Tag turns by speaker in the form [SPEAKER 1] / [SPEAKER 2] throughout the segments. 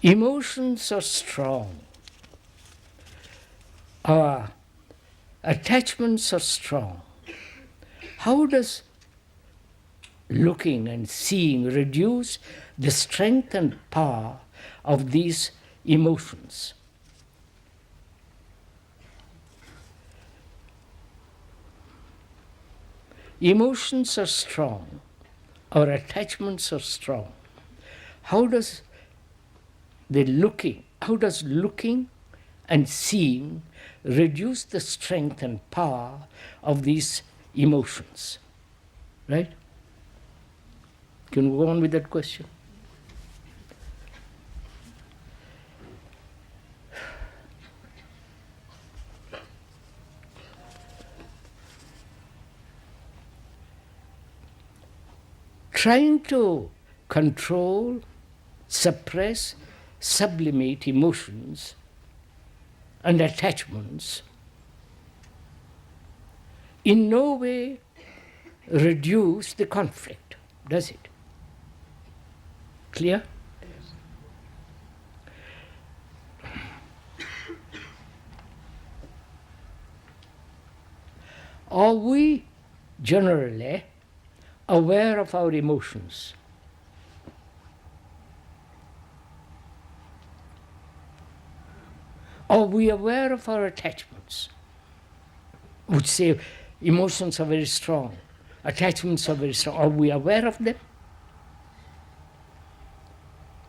[SPEAKER 1] Emotions are strong. Our attachments are strong. How does looking and seeing reduce the strength and power of these emotions? Emotions are strong. Our attachments are strong. How does looking and seeing reduce the strength and power of these emotions? Right? Can we go on with that question? Trying to control, suppress, sublimate emotions and attachments in no way reduce the conflict, does it? Clear? Are we generally aware of our emotions? Are we aware of our attachments? Which say emotions are very strong, attachments are very strong. Are we aware of them?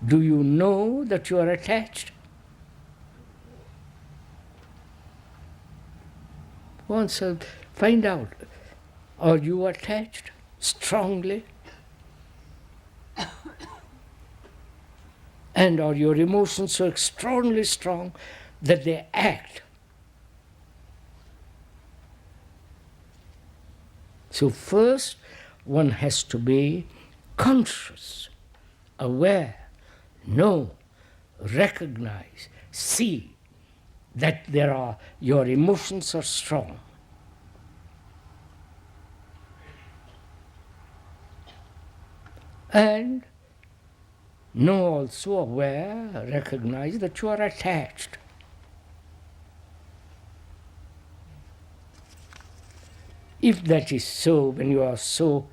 [SPEAKER 1] Do you know that you are attached? Once find out, are you attached strongly? And are your emotions so extraordinarily strong that they act? So first, one has to be conscious, aware, know, recognize, see that your emotions are strong. And know also, aware, recognize that you are attached. If that is so, when you are so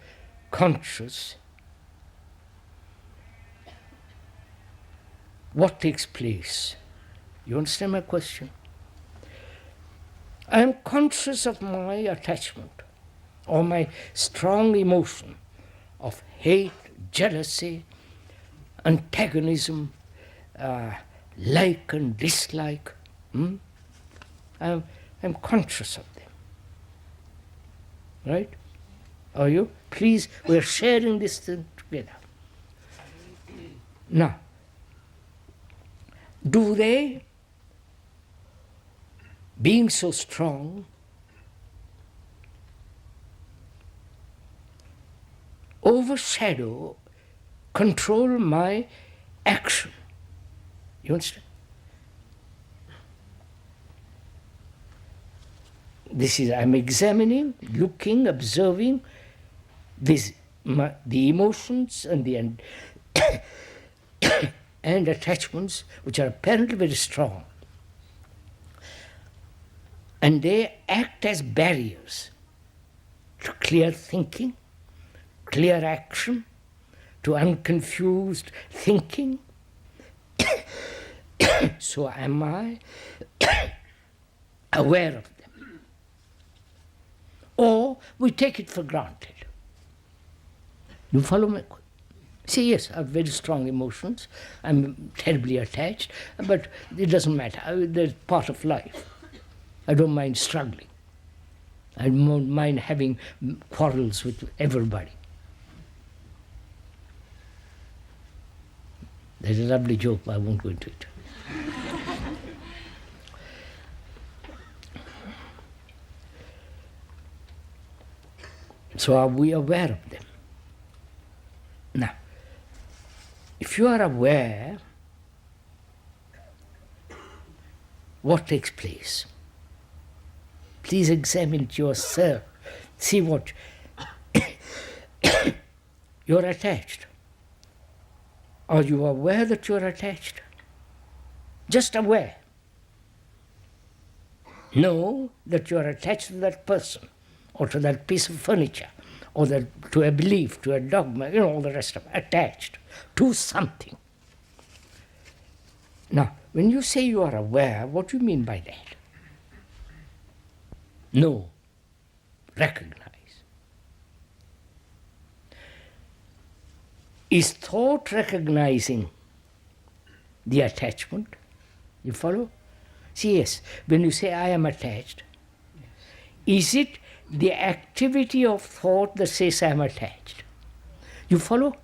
[SPEAKER 1] conscious, what takes place? You understand my question? I am conscious of my attachment or my strong emotion of hate, jealousy, antagonism, like and dislike. I'm conscious of them. Right? Are you? Please, we're sharing this thing together. Now, do they, being so strong, overshadow, control my action? You understand? I'm examining, looking, observing the emotions and and attachments which are apparently very strong. And they act as barriers to clear thinking, clear action, to unconfused thinking. So am I aware of them? Or we take it for granted. You follow me? Say, yes, I have very strong emotions. I'm terribly attached, but it doesn't matter. They're part of life. I don't mind struggling. I don't mind having quarrels with everybody. There's a lovely joke, but I won't go into it. So are we aware of them? Now, if you are aware, what takes place? Please examine it yourself. See what you're attached. Are you aware that you're attached? just aware. Know that you are attached to that person, or to that piece of furniture, or to a belief, to a dogma, all the rest of it, attached to something. Now, when you say you are aware, what do you mean by that? Know, recognize. Is thought recognizing the attachment? You follow? See, yes, when you say I am attached, is it the activity of thought that says I am attached? You follow?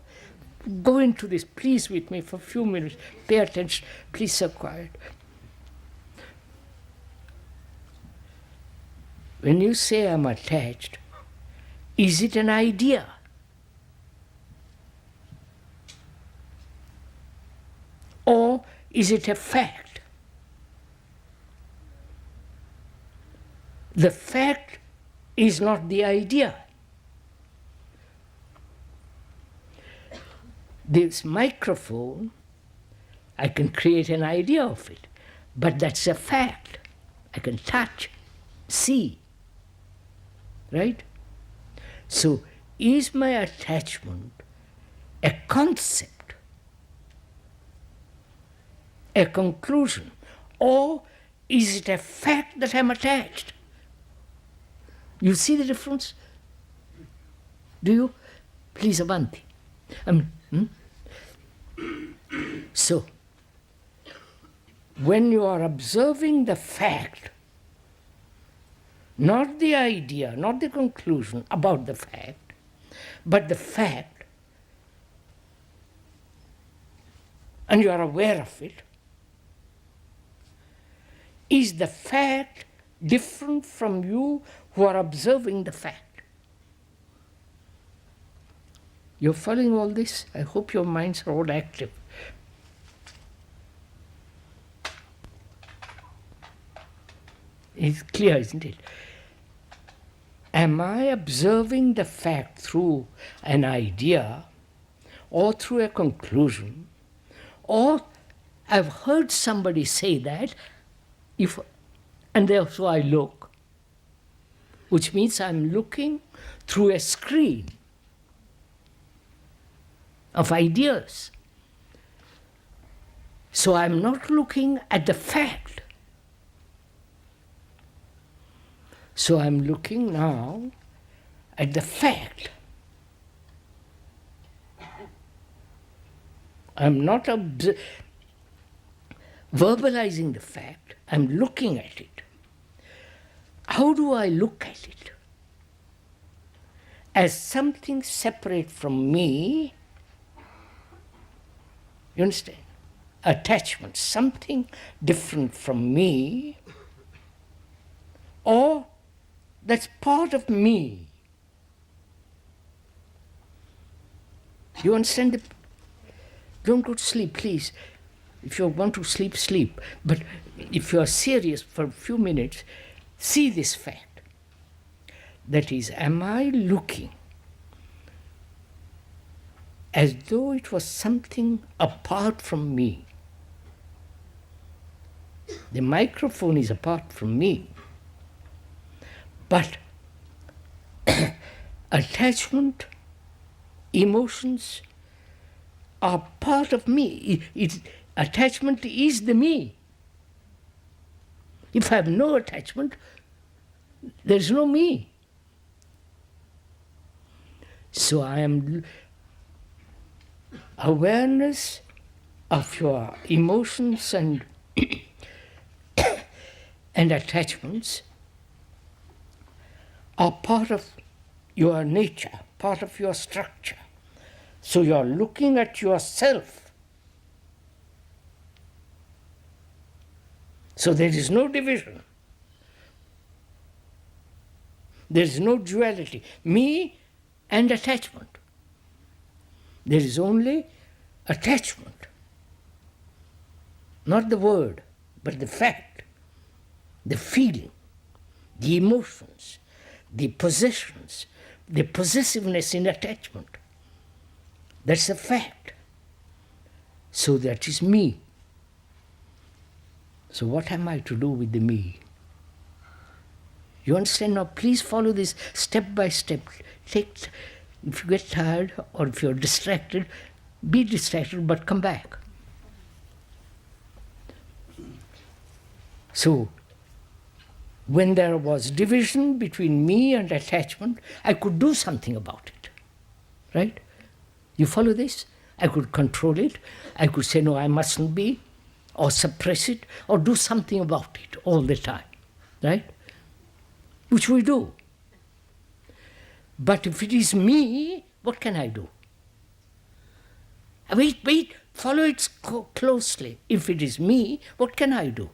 [SPEAKER 1] Go into this, please, with me for a few minutes. Pay attention. Please, so quiet. When you say I am attached, is it an idea? Or is it a fact? The fact is not the idea. This microphone, I can create an idea of it, but that's a fact. I can touch, see, right? So, is my attachment a concept, a conclusion, or is it a fact that I'm attached? You see the difference? Do you? Please, Avanti. So, when you are observing the fact, not the idea, not the conclusion about the fact, but the fact, and you are aware of it, is the fact different from you who are observing the fact? You're following all this? I hope your minds are all active. It's clear, isn't it? Am I observing the fact through an idea or through a conclusion? Or I've heard somebody say that, and so I look, which means I'm looking through a screen of ideas. So I'm not looking at the fact. So I'm looking now at the fact. I'm not verbalizing the fact, I'm looking at it. How do I look at it? As something separate from me. You understand? Attachment, something different from me, or that's part of me. You understand? Don't go to sleep, please. If you want to sleep, sleep. But if you are serious for a few minutes, see this fact. That is, am I looking as though it was something apart from me? The microphone is apart from me. But attachment, emotions are part of me. Attachment is the me. If I have no attachment, there is no me. So I am awareness of your emotions and and attachments are part of your nature, part of your structure. So you are looking at yourself. So there is no division. There is no duality. Me and attachment. There is only attachment. Not the word, but the fact, the feeling, the emotions, the possessions, the possessiveness in attachment. That's a fact. So that is me. So what am I to do with the me? You understand? Now please follow this step by step. If you get tired or if you're distracted, be distracted but come back. So, when there was division between me and attachment, I could do something about it. Right? You follow this? I could control it. I could say, no, I mustn't be, or suppress it, or do something about it all the time. Right? Which we do. But if it is me, what can I do? Wait, follow it closely. If it is me, what can I do?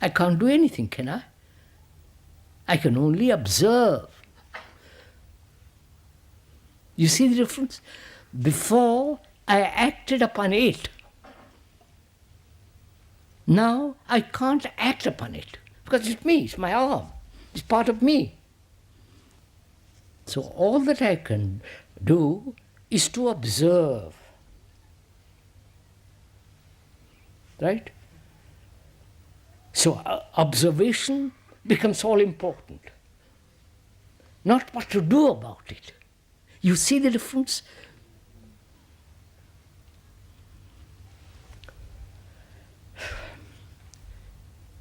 [SPEAKER 1] I can't do anything, can I? I can only observe. You see the difference? Before, I acted upon it. Now, I can't act upon it because it's me, it's my arm, it's part of me. So all that I can do is to observe. Right? So observation becomes all important. Not what to do about it. You see the difference?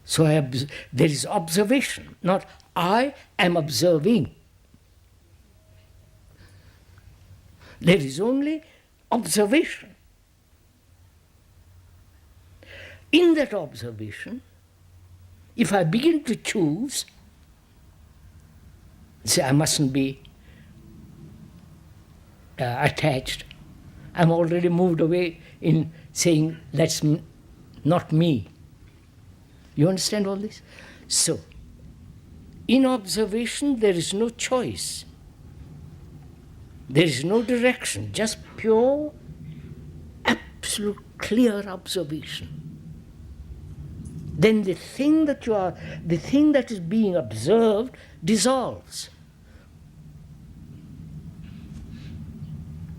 [SPEAKER 1] So there is observation, not I am observing. There is only observation. In that observation, if I begin to choose, say I mustn't be attached, I'm already moved away in saying that's not me. You understand all this? So, in observation there is no choice. There is no direction, just pure, absolute, clear observation. Then the thing that is being observed dissolves.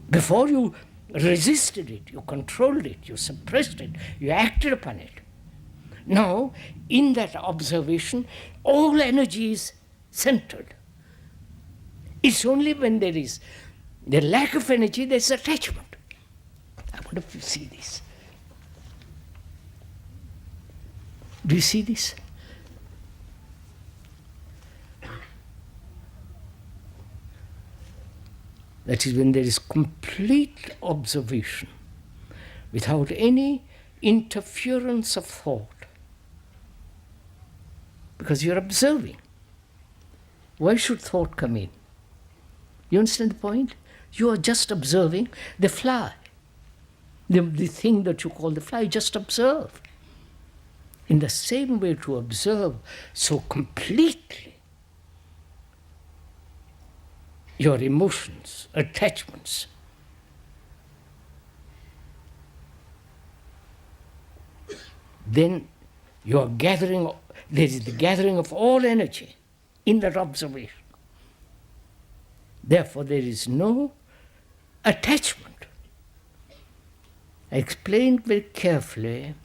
[SPEAKER 1] Before you resisted it, you controlled it, you suppressed it, you acted upon it. Now, in that observation, all energy is centered. It's only when there is the lack of energy, there's attachment. I wonder if you see this. Do you see this? That is when there is complete observation, without any interference of thought. Because you're observing. Why should thought come in? You understand the point? You are just observing the fly. The thing that you call the fly, just observe. In the same way to observe so completely your emotions, attachments. Then you are gathering, there is the gathering of all energy in that observation. Therefore, there is no attachment. I explained very carefully,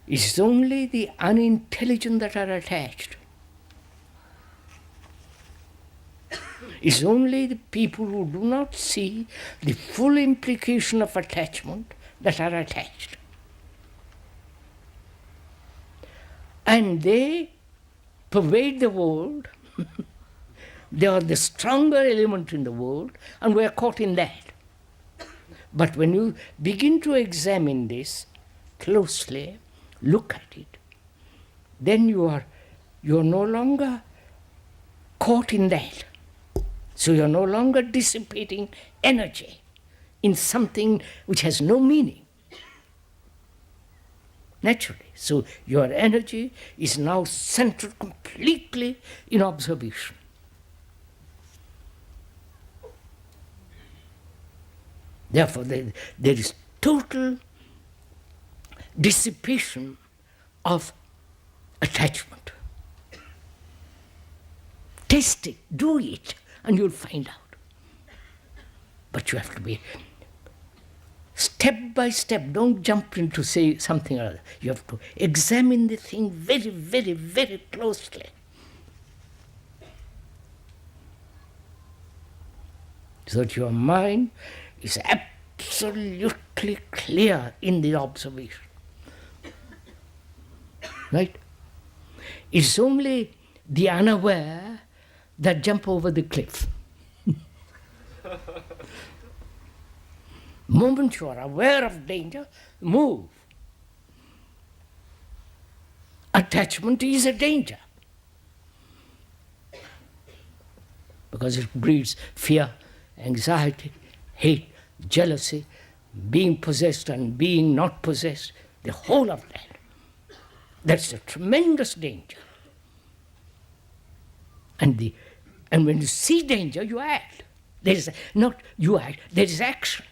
[SPEAKER 1] it's only the unintelligent that are attached. It's only the people who do not see the full implication of attachment that are attached. And they pervade the world. They are the stronger element in the world, and we are caught in that. But when you begin to examine this closely, look at it, then you are no longer caught in that. So you are no longer dissipating energy in something which has no meaning. Naturally. So your energy is now centered completely in observation. Therefore, there is total dissipation of attachment. Taste it, do it, and you'll find out. But you have to be step by step. Don't jump into say something or other. You have to examine the thing very, very, very closely. So that your mind is absolutely clear in the observation. Right? It's only the unaware that jump over the cliff. Moment you are aware of danger, move. Attachment is a danger because it breeds fear, anxiety, hate, jealousy, being possessed and being not possessed, the whole of that. That's a tremendous danger. And when you see danger, you act. There is not you act, there is action.